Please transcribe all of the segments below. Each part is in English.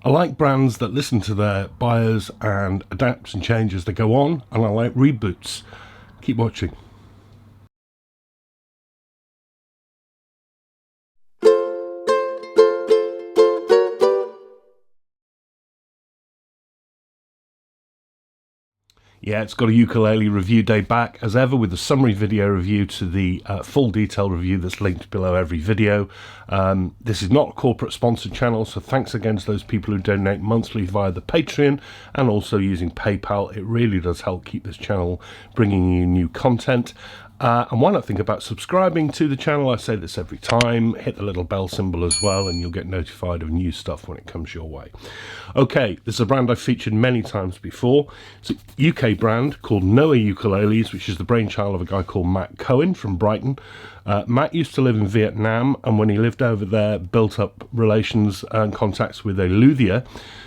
I like brands that listen to their buyers and adapt and change as they go on, and I like reboots. Keep watching. Yeah, it's got a ukulele review day back, as ever, with a summary video review to the full detailed review that's linked below every video. This is not a corporate sponsored channel, so thanks again to those people who donate monthly via the Patreon and also using PayPal. It really does help keep this channel bringing you new content. And why not think about subscribing to the channel? I say this every time. Hit the little bell symbol as well, and you'll get notified of new stuff when it comes your way. Okay, this is a brand I've featured many times before. It's a UK brand called Noah Ukuleles, which is the brainchild of a guy called Matt Cohen from Brighton. Matt used to live in Vietnam, and when he lived over there, built up relations and contacts with a luthier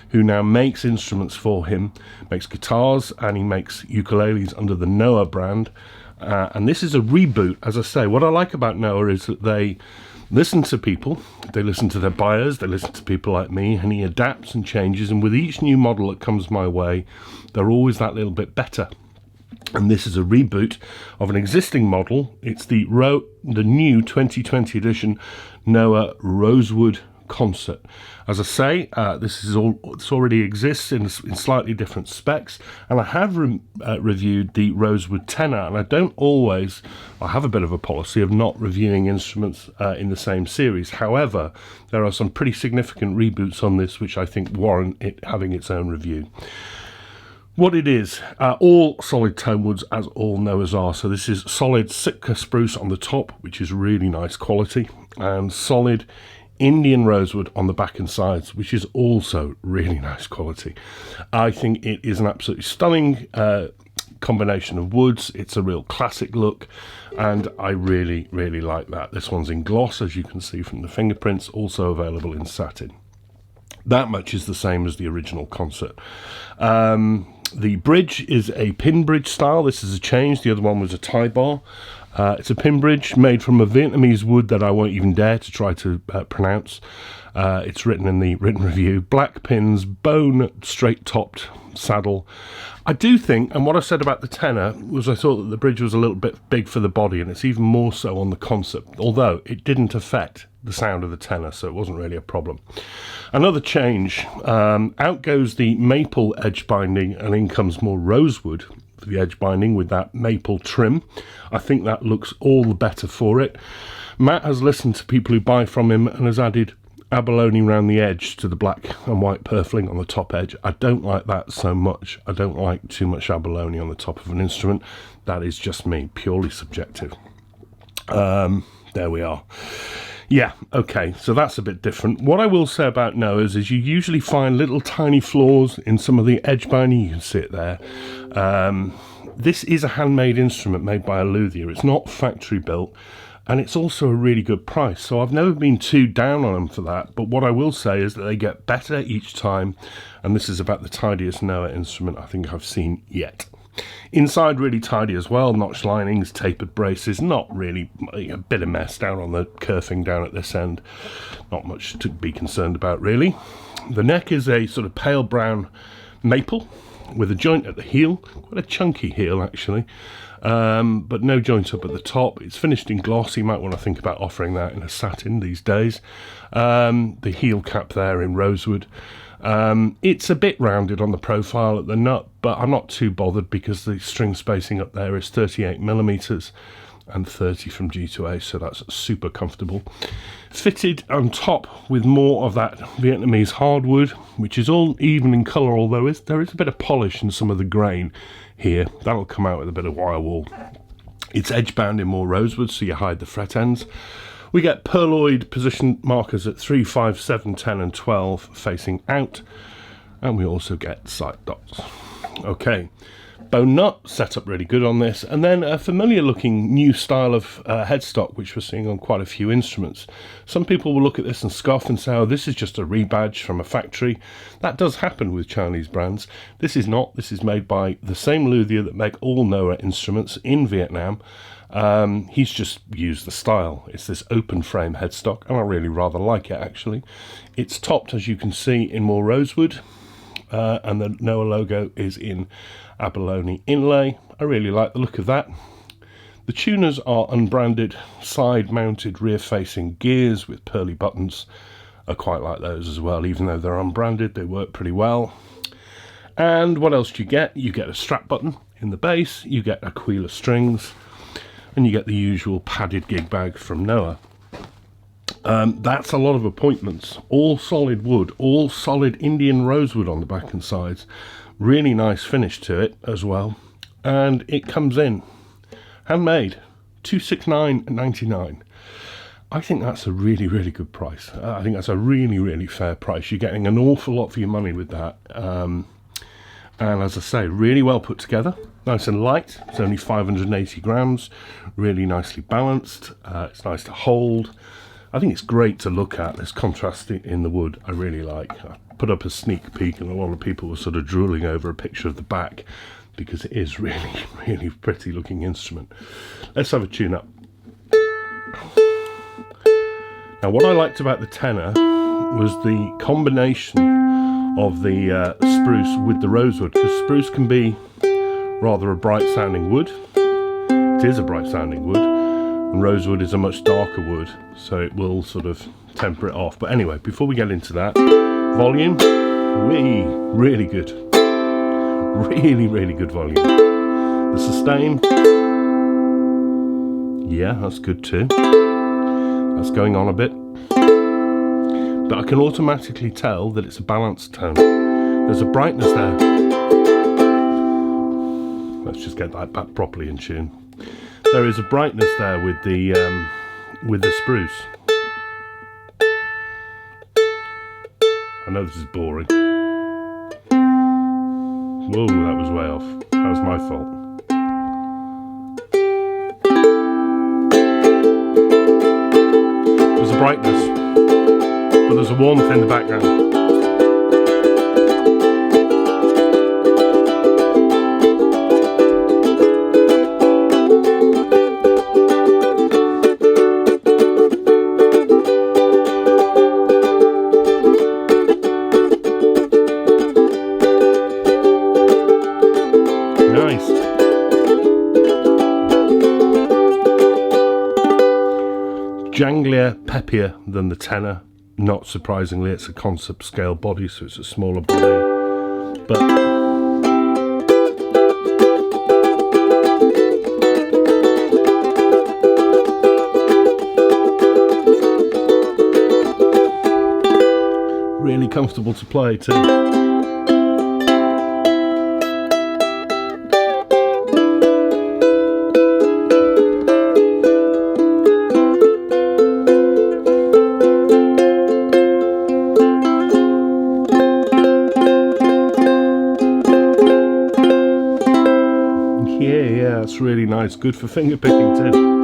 who now makes instruments for him, makes guitars, and he makes ukuleles under the Noah brand. And this is a reboot. As I say, what I like about Noah is that they listen to people, they listen to their buyers, they listen to people like me, and he adapts and changes, and with each new model that comes my way, they're always that little bit better. And this is a reboot of an existing model. It's the new 2020 edition Noah Rosewood Concert. As I say, this already exists in slightly different specs, and I have reviewed the Rosewood tenor, and I have a bit of a policy of not reviewing instruments in the same series. However, there are some pretty significant reboots on this which I think warrant it having its own review. What it is, all solid tone woods, as all Noahs are. So this is solid Sitka spruce on the top, which is really nice quality, and solid Indian rosewood on the back and sides, which is also really nice quality. I think it is an absolutely stunning combination of woods. It's a real classic look, and I really, really like that. This one's in gloss, as you can see from the fingerprints, also available in satin. That much is the same as the original concert. The bridge is a pin bridge style. This is a change. The other one was a tie bar. It's a pin bridge made from a Vietnamese wood that I won't even dare to try to pronounce. It's written in the written review. Black pins, bone straight topped saddle. I do think, and what I said about the tenor was I thought that the bridge was a little bit big for the body, and it's even more so on the concept, although it didn't affect the sound of the tenor, so it wasn't really a problem. Another change, out goes the maple edge binding, and in comes more rosewood for the edge binding with that maple trim. I think that looks all the better for it. Matt has listened to people who buy from him and has added abalone around the edge to the black and white purfling on the top edge. I don't like that so much. I don't like too much abalone on the top of an instrument. That is just me, purely subjective. There we are. Yeah, okay, so that's a bit different. What I will say about Noah's is you usually find little tiny flaws in some of the edge binding. You can see it there. This is a handmade instrument made by a luthier. It's not factory built, and it's also a really good price. So I've never been too down on them for that. But what I will say is that they get better each time, and this is about the tidiest Noah instrument I think I've seen yet. Inside really tidy as well, notch linings, tapered braces, not really a bit of mess down on the kerfing down at this end. Not much to be concerned about really. The neck is a sort of pale brown maple with a joint at the heel, quite a chunky heel actually, but no joint up at the top. It's finished in gloss. You might want to think about offering that in a satin these days. The heel cap there in rosewood. It's a bit rounded on the profile at the nut, but I'm not too bothered because the string spacing up there is 38mm and 30 from G to A, so that's super comfortable. Fitted on top with more of that Vietnamese hardwood, which is all even in colour, although there is a bit of polish in some of the grain here. That'll come out with a bit of wire wool. It's edge bound in more rosewood, so you hide the fret ends. We get perloid position markers at 3, 5, 7, 10 and 12 facing out, and we also get sight dots. Okay, Bone nut set up really good on this, and then a familiar looking new style of headstock which we're seeing on quite a few instruments. Some people will look at this and scoff and say, oh, this is just a rebadge from a factory. That does happen with Chinese brands. This is not. This is made by the same luthier that make all Noah instruments in Vietnam. He's just used the style. It's this open frame headstock, and I really rather like it actually. It's topped, as you can see, in more rosewood, and the Noah logo is in abalone inlay. I really like the look of that. The tuners are unbranded, side-mounted, rear-facing gears with pearly buttons. I quite like those as well, even though they're unbranded, they work pretty well. And what else do you get? You get a strap button in the bass, you get Aquila strings, and you get the usual padded gig bag from Noah. That's a lot of appointments, all solid wood, all solid Indian rosewood on the back and sides. Really nice finish to it as well, and it comes in handmade, $269.99. I think that's a really, really good price. I think that's a really, really fair price. You're getting an awful lot for your money with that. And as I say, really well put together, nice and light. It's only 580 grams, really nicely balanced. It's nice to hold. I think it's great to look at. This contrast in the wood I really like. I put up a sneak peek, and a lot of people were sort of drooling over a picture of the back because it is really, really pretty looking instrument. Let's have a tune up. Now, what I liked about the tenor was the combination of the spruce with the rosewood, because spruce can be rather a bright sounding wood. It is a bright sounding wood, and rosewood is a much darker wood, so it will sort of temper it off. But anyway, before we get into that, volume, really good. Really, really good volume. The sustain, yeah, that's good too. That's going on a bit. But I can automatically tell that it's a balanced tone. There's a brightness there. Let's just get that back properly in tune. There is a brightness there with the spruce. I know this is boring. Whoa, that was way off. That was my fault. There's a brightness, but there's a warmth in the background. Janglier, peppier than the tenor. Not surprisingly, it's a concept scale body, so it's a smaller body. But really comfortable to play too. Yeah, it's really nice. Good for finger picking too.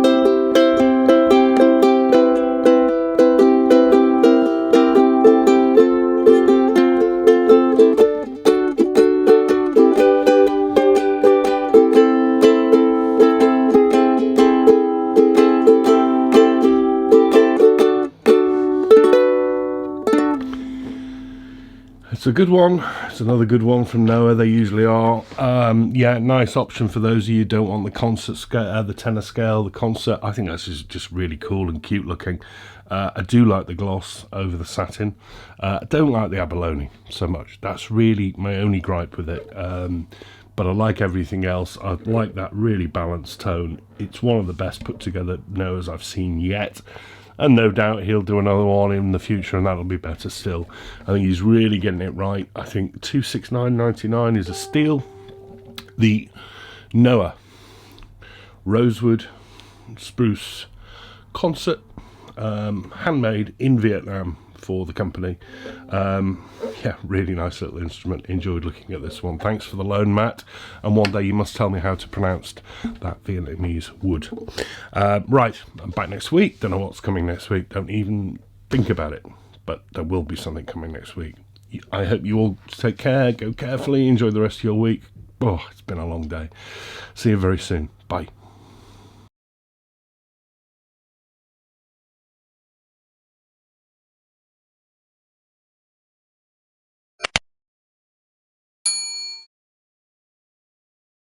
It's a good one. It's another good one from Noah. They usually are. Yeah, nice option for those of you who don't want the concert scale, the tenor scale, the concert. I think that's just really cool and cute looking. I do like the gloss over the satin. I don't like the abalone so much. That's really my only gripe with it. But I like everything else. I like that really balanced tone. It's one of the best put together Noahs I've seen yet. And no doubt he'll do another one in the future, and that'll be better still. I think he's really getting it right. I think $269.99 is a steal. The Noah Rosewood Spruce Concert, handmade in Vietnam for the company. Yeah, really nice little instrument. Enjoyed looking at this one. Thanks for the loan, Matt. And one day you must tell me how to pronounce that Vietnamese wood. Right, I'm back next week. Don't know what's coming next week. Don't even think about it. But there will be something coming next week. I hope you all take care, go carefully, enjoy the rest of your week. Oh, it's been a long day. See you very soon. Bye.